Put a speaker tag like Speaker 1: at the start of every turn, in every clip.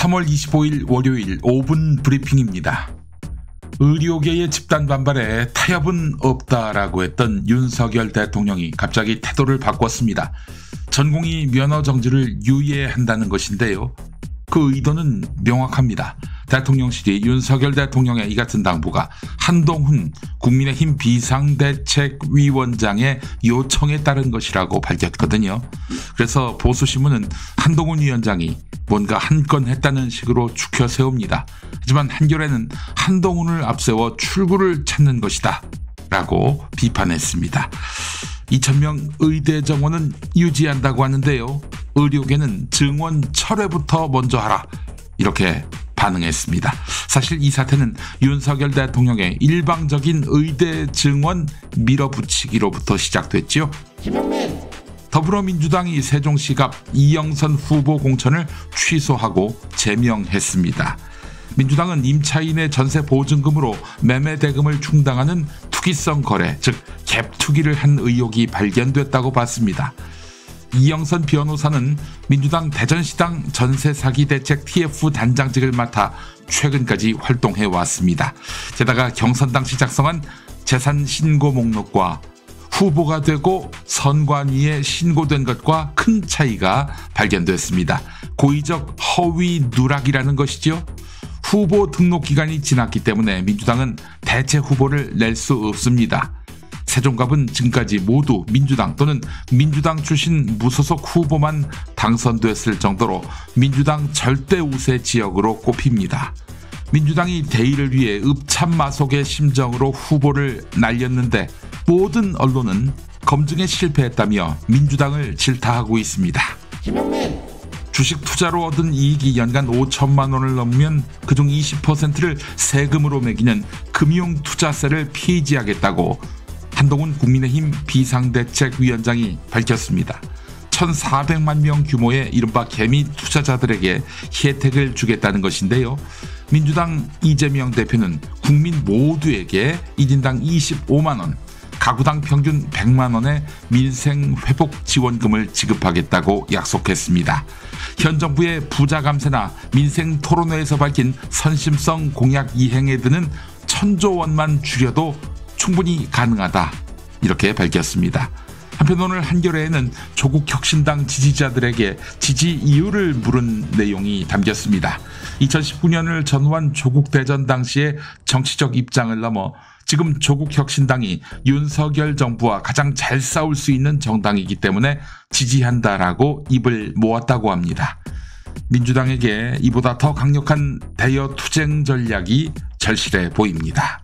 Speaker 1: 3월 25일 월요일 5분 브리핑입니다. 의료계의 집단 반발에 타협은 없다라고 했던 윤석열 대통령이 갑자기 태도를 바꿨습니다. 전공의 면허 정지를 유예한다는 것인데요. 그 의도는 명확합니다. 대통령실이 윤석열 대통령의 이 같은 당부가 한동훈 국민의힘 비상대책위원장의 요청에 따른 것이라고 밝혔거든요. 그래서 보수신문은 한동훈 위원장이 뭔가 한 건 했다는 식으로 추켜 세웁니다. 하지만 한겨레는 한동훈을 앞세워 출구를 찾는 것이다 라고 비판했습니다. 2,000명 의대 정원은 유지한다고 하는데요. 의료계는 증원 철회부터 먼저 하라 이렇게 반응했습니다. 사실 이 사태는 윤석열 대통령의 일방적인 의대 증원 밀어붙이기로부터 시작됐죠. 더불어민주당이 세종시갑 이영선 후보 공천을 취소하고 제명했습니다. 민주당은 임차인의 전세 보증금으로 매매 대금을 충당하는 투기성 거래, 즉 갭투기를 한 의혹이 발견됐다고 봤습니다. 이영선 변호사는 민주당 대전시당 전세 사기 대책 TF 단장직을 맡아 최근까지 활동해 왔습니다. 게다가 경선 당시 작성한 재산 신고 목록과 후보가 되고 선관위에 신고된 것과 큰 차이가 발견됐습니다. 고의적 허위 누락이라는 것이죠. 후보 등록 기간이 지났기 때문에 민주당은 대체 후보를 낼 수 없습니다. 세종갑은 지금까지 모두 민주당 또는 민주당 출신 무소속 후보만 당선됐을 정도로 민주당 절대 우세 지역으로 꼽힙니다. 민주당이 대의를 위해 읍참마속의 심정으로 후보를 날렸는데 모든 언론은 검증에 실패했다며 민주당을 질타하고 있습니다. 주식 투자로 얻은 이익이 연간 5천만 원을 넘으면 그중 20%를 세금으로 매기는 금융투자세를 폐지하겠다고 한동훈 국민의힘 비상대책위원장이 밝혔습니다. 1,400만 명 규모의 이른바 개미 투자자들에게 혜택을 주겠다는 것인데요. 민주당 이재명 대표는 국민 모두에게 1인당 25만 원, 가구당 평균 100만 원의 민생회복지원금을 지급하겠다고 약속했습니다. 현 정부의 부자 감세나 민생 토론회에서 밝힌 선심성 공약 이행에 드는 1,000조 원만 줄여도 충분히 가능하다 이렇게 밝혔습니다. 한편 오늘 한겨레에는 조국 혁신당 지지자들에게 지지 이유를 물은 내용이 담겼습니다. 2019년을 전후한 조국 대전 당시의 정치적 입장을 넘어 지금 조국 혁신당이 윤석열 정부와 가장 잘 싸울 수 있는 정당이기 때문에 지지한다라고 입을 모았다고 합니다. 민주당에게 이보다 더 강력한 대여 투쟁 전략이 절실해 보입니다.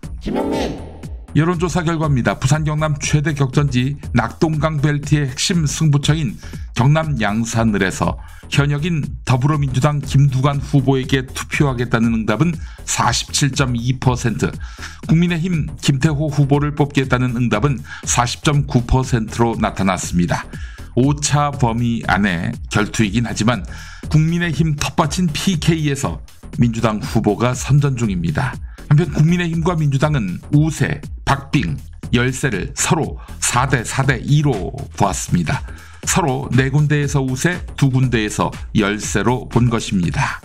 Speaker 1: 여론조사 결과입니다. 부산 경남 최대 격전지 낙동강 벨트의 핵심 승부처인 경남 양산을에서 현역인 더불어민주당 김두관 후보에게 투표하겠다는 응답은 47.2%, 국민의힘 김태호 후보를 뽑겠다는 응답은 40.9%로 나타났습니다. 오차 범위 안에 결투이긴 하지만 국민의힘 텃밭인 PK에서 민주당 후보가 선전 중입니다. 한편 국민의힘과 민주당은 우세, 박빙, 열세를 서로 4대4대2로 보았습니다. 서로 4군데에서 우세, 2군데에서 열세로 본 것입니다.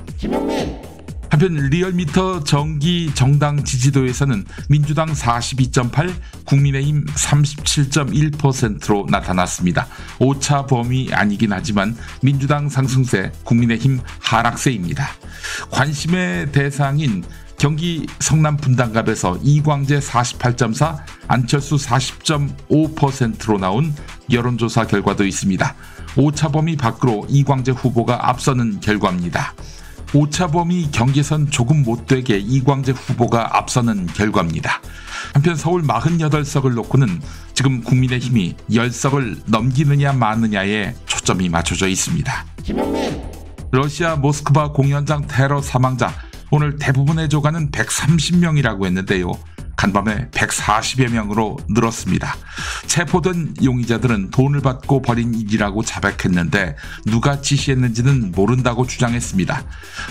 Speaker 1: 한편 리얼미터 정기 정당 지지도에서는 민주당 42.8, 국민의힘 37.1%로 나타났습니다. 오차 범위 아니긴 하지만 민주당 상승세, 국민의힘 하락세입니다. 관심의 대상인 경기 성남 분당갑에서 이광재 48.4, 안철수 40.5%로 나온 여론조사 결과도 있습니다. 오차범위 밖으로 이광재 후보가 앞서는 결과입니다. 오차범위 경계선 조금 못되게 이광재 후보가 앞서는 결과입니다. 한편 서울 48석을 놓고는 지금 국민의힘이 10석을 넘기느냐 마느냐에 초점이 맞춰져 있습니다. 러시아 모스크바 공연장 테러 사망자 오늘 대부분의 조가는 130명이라고 했는데요. 간밤에 140여 명으로 늘었습니다. 체포된 용의자들은 돈을 받고 벌인 일이라고 자백했는데 누가 지시했는지는 모른다고 주장했습니다.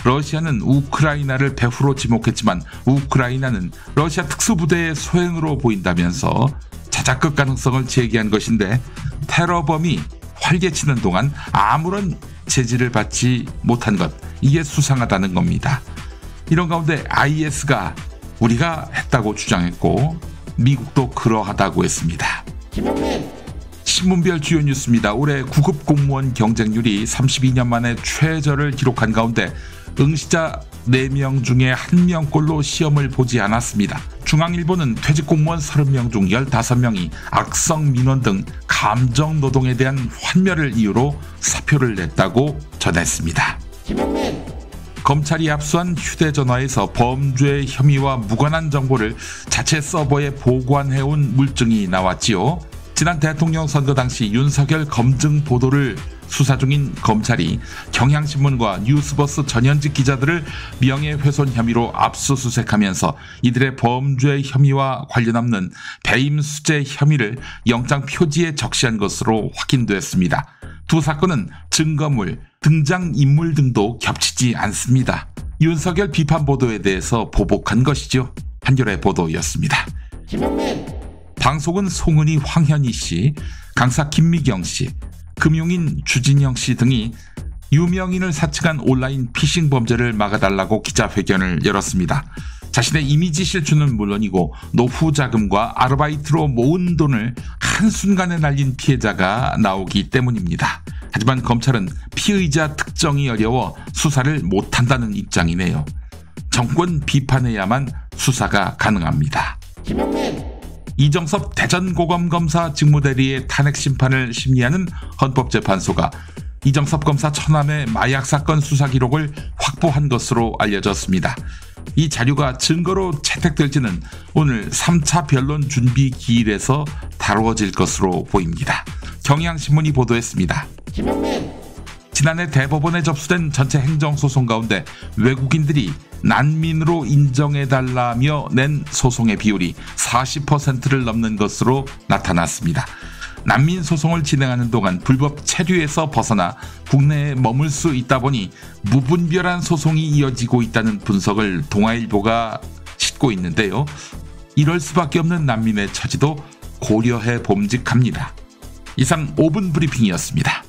Speaker 1: 러시아는 우크라이나를 배후로 지목했지만 우크라이나는 러시아 특수부대의 소행으로 보인다면서 자작극 가능성을 제기한 것인데 테러범이 활개치는 동안 아무런 제지를 받지 못한 것, 이게 수상하다는 겁니다. 이런 가운데 IS가 우리가 했다고 주장했고 미국도 그러하다고 했습니다. 신문별 주요 뉴스입니다. 올해 9급 공무원 경쟁률이 32년 만에 최저를 기록한 가운데 응시자 4명 중에 1명꼴로 시험을 보지 않았습니다. 중앙일보는 퇴직 공무원 30명 중 15명이 악성 민원 등 감정노동에 대한 환멸을 이유로 사표를 냈다고 전했습니다. 검찰이 압수한 휴대전화에서 범죄 혐의와 무관한 정보를 자체 서버에 보관해온 물증이 나왔지요. 지난 대통령 선거 당시 윤석열 검증 보도를 수사 중인 검찰이 경향신문과 뉴스버스 전현직 기자들을 명예훼손 혐의로 압수수색하면서 이들의 범죄 혐의와 관련 없는 배임 수재 혐의를 영장 표지에 적시한 것으로 확인됐습니다. 두 사건은 증거물, 등장인물 등도 겹치지 않습니다. 윤석열 비판 보도에 대해서 보복한 것이죠. 한겨레 보도였습니다. 방송은 송은이 황현희 씨, 강사 김미경 씨, 금융인 주진영 씨 등이 유명인을 사칭한 온라인 피싱 범죄를 막아달라고 기자회견을 열었습니다. 자신의 이미지 실추는 물론이고 노후 자금과 아르바이트로 모은 돈을 한순간에 날린 피해자가 나오기 때문입니다. 하지만 검찰은 피의자 특정이 어려워 수사를 못한다는 입장이네요. 정권 비판해야만 수사가 가능합니다. 이정섭 대전고검검사 직무대리의 탄핵 심판을 심리하는 헌법재판소가 이정섭 검사 처남의 마약 사건 수사 기록을 확보한 것으로 알려졌습니다. 이 자료가 증거로 채택될지는 오늘 3차 변론 준비 기일에서 다루어질 것으로 보입니다. 경향신문이 보도했습니다. 지난해 대법원에 접수된 전체 행정소송 가운데 외국인들이 난민으로 인정해달라며 낸 소송의 비율이 40%를 넘는 것으로 나타났습니다. 난민 소송을 진행하는 동안 불법 체류에서 벗어나 국내에 머물 수 있다 보니 무분별한 소송이 이어지고 있다는 분석을 동아일보가 싣고 있는데요. 이럴 수밖에 없는 난민의 처지도 고려해 봄직합니다. 이상 5분 브리핑이었습니다.